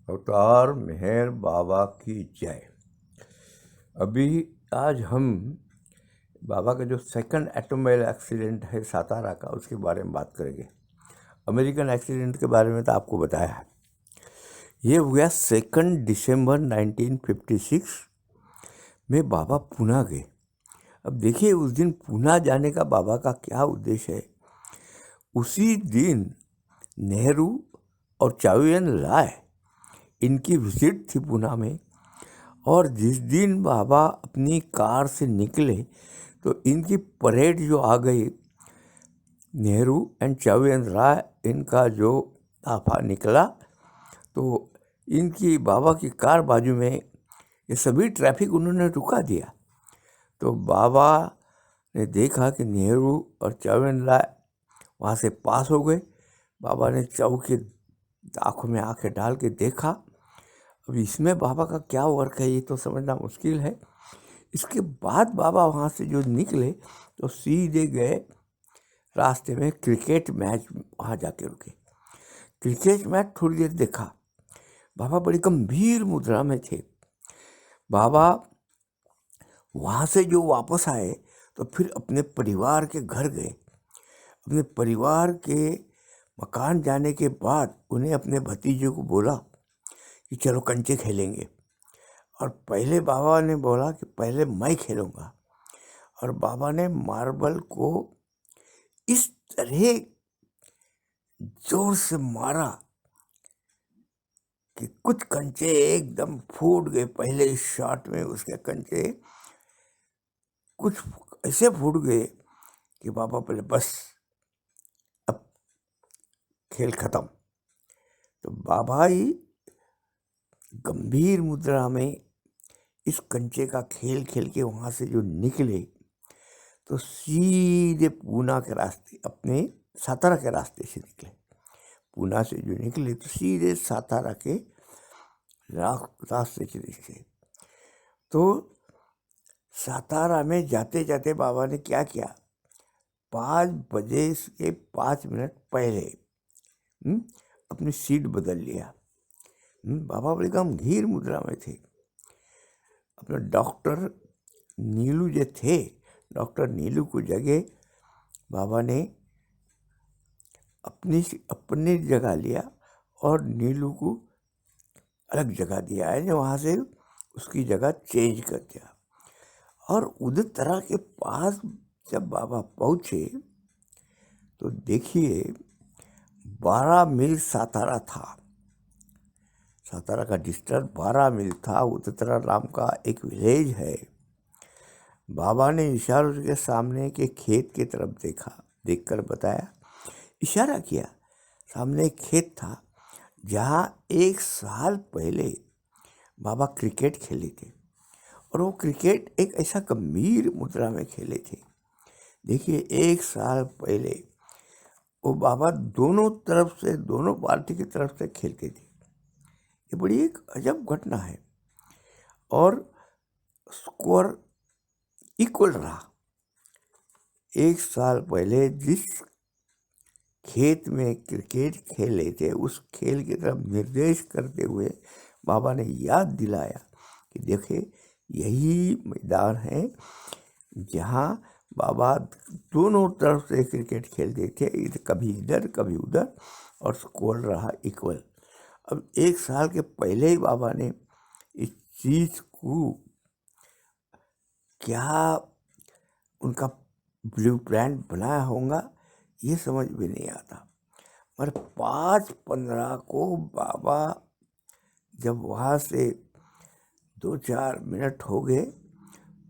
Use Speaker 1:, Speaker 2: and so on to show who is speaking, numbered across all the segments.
Speaker 1: अवतार मेहर बाबा की जय। अभी आज हम बाबा का जो सेकंड एटोमोबाइल एक्सीडेंट है सातारा का, उसके बारे में बात करेंगे। अमेरिकन एक्सीडेंट के बारे में तो आपको बताया है। ये हुआ 2 दिसंबर 1956 में। बाबा पूना गए। अब देखिए, उस दिन पूना जाने का बाबा का क्या उद्देश्य है। उसी दिन नेहरू और चाउएन लाए, इनकी विजिट थी पूना में। और जिस दिन बाबा अपनी कार से निकले तो इनकी परेड जो आ गई, नेहरू एंड चाउएन राय, इनका जो ताफा निकला तो इनकी बाबा की कार बाजू में, ये सभी ट्रैफिक उन्होंने रुका दिया। तो बाबा ने देखा कि नेहरू और चाउएन राय वहाँ से पास हो गए। बाबा ने चाउ की आँखों में आँखें डाल के देखा। अब इसमें बाबा का क्या वर्क है ये तो समझना मुश्किल है। इसके बाद बाबा वहाँ से जो निकले तो सीधे गए रास्ते में क्रिकेट मैच, वहाँ जाके रुके। क्रिकेट मैच थोड़ी देर देखा। बाबा बड़ी गंभीर मुद्रा में थे। बाबा वहाँ से जो वापस आए तो फिर अपने परिवार के घर गए। अपने परिवार के मकान जाने के बाद उन्हें अपने भतीजे को बोला कि चलो कंचे खेलेंगे। और पहले बाबा ने बोला कि पहले मैं खेलूँगा। और बाबा ने मार्बल को इस तरह जोर से मारा कि कुछ कंचे एकदम फूट गए। पहले शॉट में उसके कंचे कुछ ऐसे फूट गए कि बाबा बोले बस अब खेल खत्म। तो बाबा ही गंभीर मुद्रा में इस कंचे का खेल खेल के वहाँ से जो निकले तो सीधे पूना के रास्ते, अपने सातारा के रास्ते से निकले। पूना से जो निकले तो सीधे सातारा के रास्ते से निकले। तो सातारा में जाते जाते बाबा ने क्या किया, 5 बजे से 5 मिनट पहले अपनी सीट बदल लिया। बाबा बड़े गंभीर मुद्रा में थे। अपने डॉक्टर नीलू जो थे, डॉक्टर नीलू को जगह बाबा ने अपनी जगह लिया और नीलू को अलग जगह दिया है, जो वहाँ से उसकी जगह चेंज कर दिया। और उदयतरा के पास जब बाबा पहुँचे तो देखिए 12 मील सातारा था। सातारा का डिस्टेंस 12 मील था। उदयतरा नाम का एक विलेज है। बाबा ने इशारों के सामने के खेत की तरफ देखा, देखकर बताया, इशारा किया। सामने एक खेत था जहाँ 1 साल पहले बाबा क्रिकेट खेले थे। और वो क्रिकेट एक ऐसा गंभीर मुद्रा में खेले थे। देखिए 1 साल पहले वो बाबा दोनों तरफ से, दोनों पार्टी की तरफ से खेलते थे। ये बड़ी एक अजब घटना है। और स्कोर इक्वल रहा। 1 साल पहले जिस खेत में क्रिकेट खेले थे उस खेल की तरफ निर्देश करते हुए बाबा ने याद दिलाया कि देखिए यही मैदान है जहाँ बाबा दोनों तरफ से क्रिकेट खेलते थे, कभी इधर कभी उधर, और स्कोर रहा इक्वल। अब 1 साल के पहले ही बाबा ने इस चीज़ को क्या उनका ब्लू प्रिंट बनाया होगा ये समझ भी नहीं आता। पर 5:15 को बाबा जब वहाँ से 2-4 मिनट हो गए,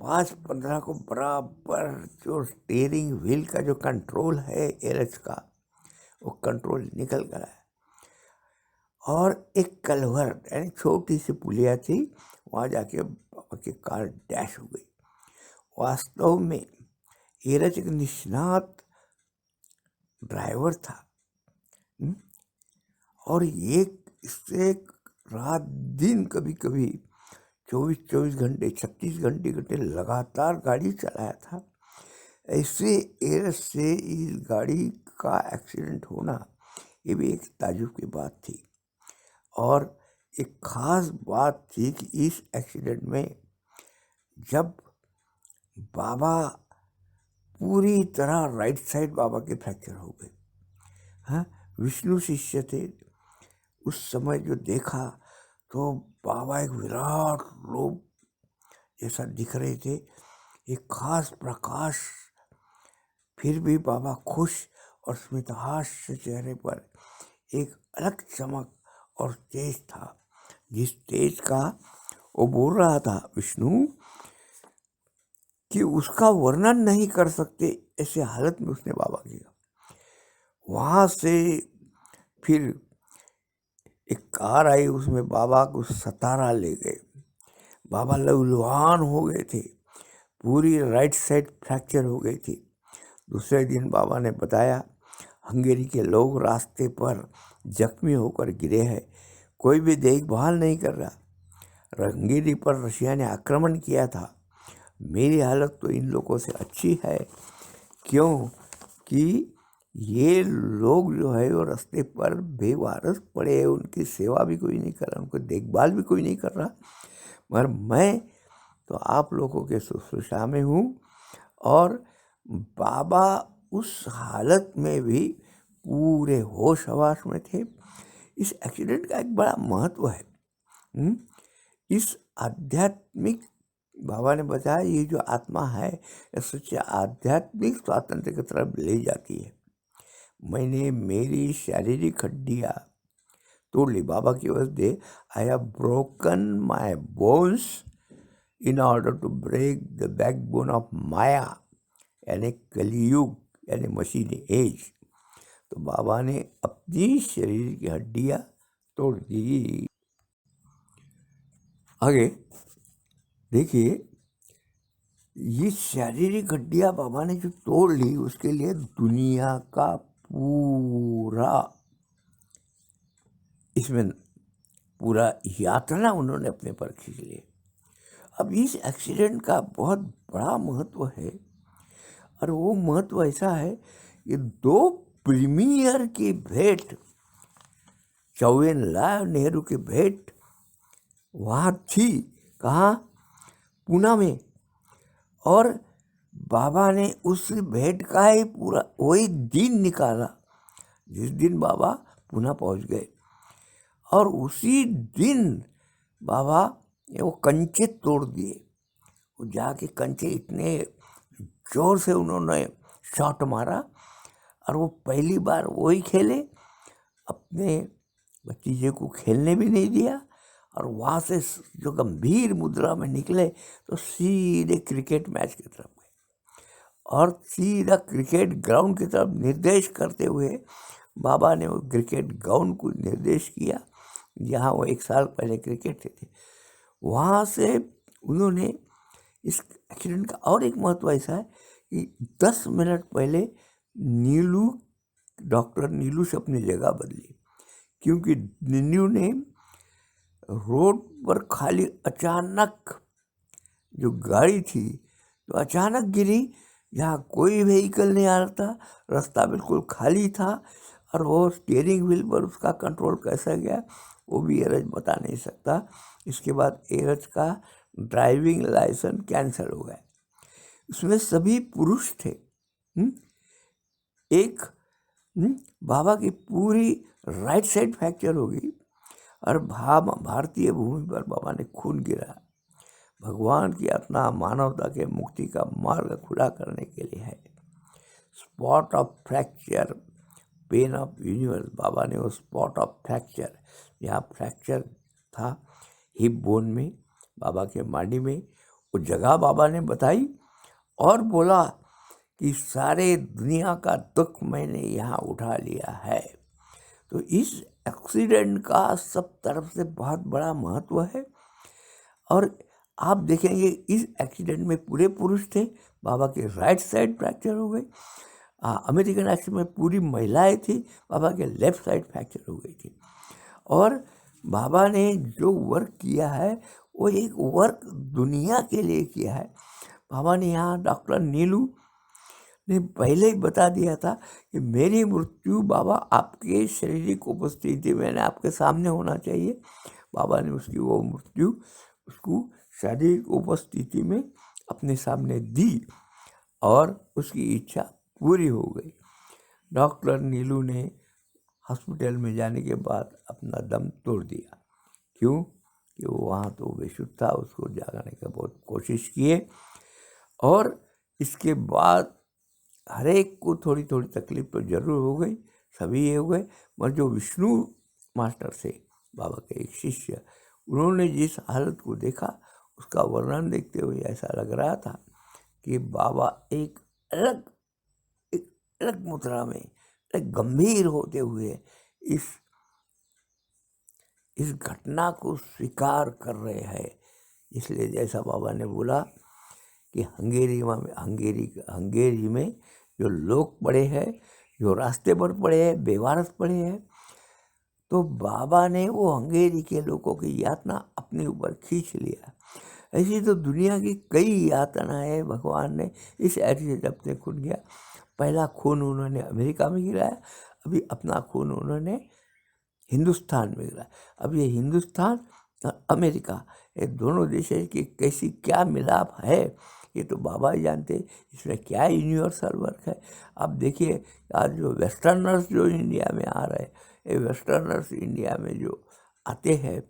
Speaker 1: 5:15 को बराबर जो स्टीयरिंग व्हील का जो कंट्रोल है एलएच का, वो कंट्रोल निकल गया है। और एक कलवर यानी छोटी सी पुलिया थी, वहाँ जाके बाबा की कार डैश हो गई। वास्तव में एलएच एक निष्णात ड्राइवर था। और ये इससे रात दिन कभी कभी 24 घंटे 36 घंटे लगातार गाड़ी चलाया था। ऐसे एलएच से इस गाड़ी का एक्सीडेंट होना ये भी एक ताज्जुब की बात थी। और एक ख़ास बात थी कि इस एक्सीडेंट में जब बाबा पूरी तरह राइट साइड बाबा के फ्रैक्चर हो गए। हाँ, विष्णु शिष्य थे। उस समय जो देखा तो बाबा एक विराट रूप जैसा दिख रहे थे, एक खास प्रकाश। फिर भी बाबा खुश और स्मितहास्य चेहरे पर एक अलग चमक और तेज था, जिस तेज का वो बोल रहा था विष्णु कि उसका वर्णन नहीं कर सकते, ऐसे हालत में उसने बाबा किया। वहाँ से फिर एक कार आई, उसमें बाबा को सतारा ले गए। बाबा लहूलुहान हो गए थे, पूरी राइट साइड फ्रैक्चर हो गई थी। दूसरे दिन बाबा ने बताया, हंगेरी के लोग रास्ते पर जख्मी होकर गिरे हैं, कोई भी देखभाल नहीं कर रहा। हंगेरी पर रशिया ने आक्रमण किया था। मेरी हालत तो इन लोगों से अच्छी है, क्यों कि ये लोग जो है वो रास्ते पर बेवारस पड़े हैं, उनकी सेवा भी कोई नहीं कर रहा, उनको देखभाल भी कोई नहीं कर रहा। मगर मैं तो आप लोगों के शुश्रूषा में हूँ। और बाबा उस हालत में भी पूरे होश हवास में थे। इस एक्सीडेंट का एक बड़ा महत्व है। इस आध्यात्मिक, बाबा ने बताया, ये जो आत्मा है ये सच्चे आध्यात्मिक स्वातंत्र की तरफ ले जाती है। मैंने मेरी शारीरिक हड्डियाँ तोड़ ली बाबा की वजह से। I have broken my bones in order to break the backbone of Maya, यानी कलियुग, यानी मशीनी एज। तो बाबा ने अपनी शरीर की हड्डियाँ तोड़ दी। आगे देखिए, ये शारीरिक हड्डियाँ बाबा ने जो तोड़ ली, उसके लिए दुनिया का पूरा, इसमें पूरा यातना उन्होंने अपने पर खींच ली। अब इस एक्सीडेंट का बहुत बड़ा महत्व है, और वो महत्व ऐसा है कि 2 प्रीमियर की भेंट, जवाहरलाल नेहरू की भेंट वहाँ थी, कहाँ, पूना में। और बाबा ने उस भेंट का ही पूरा वही दिन निकाला जिस दिन बाबा पूना पहुँच गए। और उसी दिन बाबा ने वो कंचे तोड़ दिए। वो जाके कंचे इतने जोर से उन्होंने शॉट मारा, और वो पहली बार वही खेले, अपने भतीजे को खेलने भी नहीं दिया। और वहाँ से जो गंभीर मुद्रा में निकले तो सीधे क्रिकेट मैच की तरफ गए, और सीधा क्रिकेट ग्राउंड की तरफ निर्देश करते हुए बाबा ने वो क्रिकेट ग्राउंड को निर्देश किया जहाँ वो 1 साल पहले क्रिकेट थे। वहाँ से उन्होंने इस एक्सीडेंट का और एक महत्व ऐसा है कि 10 मिनट पहले डॉक्टर नीलू से अपनी जगह बदली, क्योंकि नीलू ने रोड पर खाली अचानक जो गाड़ी थी तो अचानक गिरी, जहाँ कोई व्हीकल नहीं आ रहा था, रास्ता बिल्कुल खाली था, और वो स्टीयरिंग व्हील पर उसका कंट्रोल कैसा गया वो भी एरज बता नहीं सकता। इसके बाद एरज का ड्राइविंग लाइसेंस कैंसिल हो गया। उसमें सभी पुरुष थे। एक बाबा की पूरी राइट साइड फ्रैक्चर हो गई, और भारतीय भूमि पर बाबा ने खून गिरा। भगवान की आत्मा मानवता के मुक्ति का मार्ग खुला करने के लिए है। Spot of fracture, pain of universe, बाबा ने वो स्पॉट ऑफ फ्रैक्चर, यहाँ फ्रैक्चर था हिप बोन में, बाबा के माडी में, वो जगह बाबा ने बताई और बोला कि सारे दुनिया का दुख मैंने यहाँ उठा लिया है। तो इस एक्सीडेंट का सब तरफ से बहुत बड़ा महत्व है। और आप देखेंगे इस एक्सीडेंट में पूरे पुरुष थे, बाबा के राइट साइड फ्रैक्चर हो गई। अमेरिकन एक्सीडेंट में पूरी महिलाएं थी, बाबा के लेफ्ट साइड फ्रैक्चर हो गई थी। और बाबा ने जो वर्क किया है वो एक वर्क दुनिया के लिए किया है। बाबा ने यहाँ डॉक्टर नीलू ने पहले ही बता दिया था कि मेरी मृत्यु बाबा आपके शारीरिक उपस्थिति में आपके सामने होना चाहिए, बाबा ने उसकी वो मृत्यु उसको शारीरिक उपस्थिति में अपने सामने दी और उसकी इच्छा पूरी हो गई। डॉक्टर नीलू ने हॉस्पिटल में जाने के बाद अपना दम तोड़ दिया। क्यों? कि वो वहाँ तो बेसुध था, उसको जगाने का बहुत कोशिश किए और इसके बाद हर एक को थोड़ी थोड़ी तकलीफ तो जरूर हो गई, सभी ये हो गए। मगर जो विष्णु मास्टर थे, बाबा के एक शिष्य, उन्होंने जिस हालत को देखा उसका वर्णन देखते हुए ऐसा लग रहा था कि बाबा एक अलग मुद्रा में एक गंभीर होते हुए इस घटना को स्वीकार कर रहे हैं। इसलिए जैसा बाबा ने बोला कि हंगेरी में जो लोग पड़े हैं, जो रास्ते पर पड़े हैं, बेवारस पड़े हैं, तो बाबा ने वो हंगेरी के लोगों की यातना अपने ऊपर खींच लिया। ऐसी तो दुनिया की कई यातनाएं भगवान ने इस ऐसे अपने खून किया। पहला खून उन्होंने अमेरिका में गिराया, अभी अपना खून उन्होंने हिंदुस्तान में गिराया। अब ये हिंदुस्तान और अमेरिका, ये दोनों देशों की कैसी क्या मिलाप है ये तो बाबा ही जानते। इसमें क्या यूनिवर्सल वर्क है। अब देखिए आज जो वेस्टर्नर्स जो इंडिया में आ रहे हैं, ये वेस्टर्नर्स इंडिया में जो आते हैं,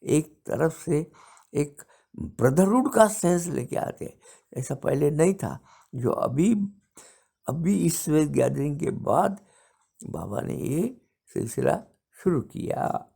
Speaker 1: एक तरफ से एक ब्रदरहुड का सेंस लेके आते हैं, ऐसा पहले नहीं था। जो अभी इस गैदरिंग के बाद बाबा ने ये सिलसिला शुरू किया।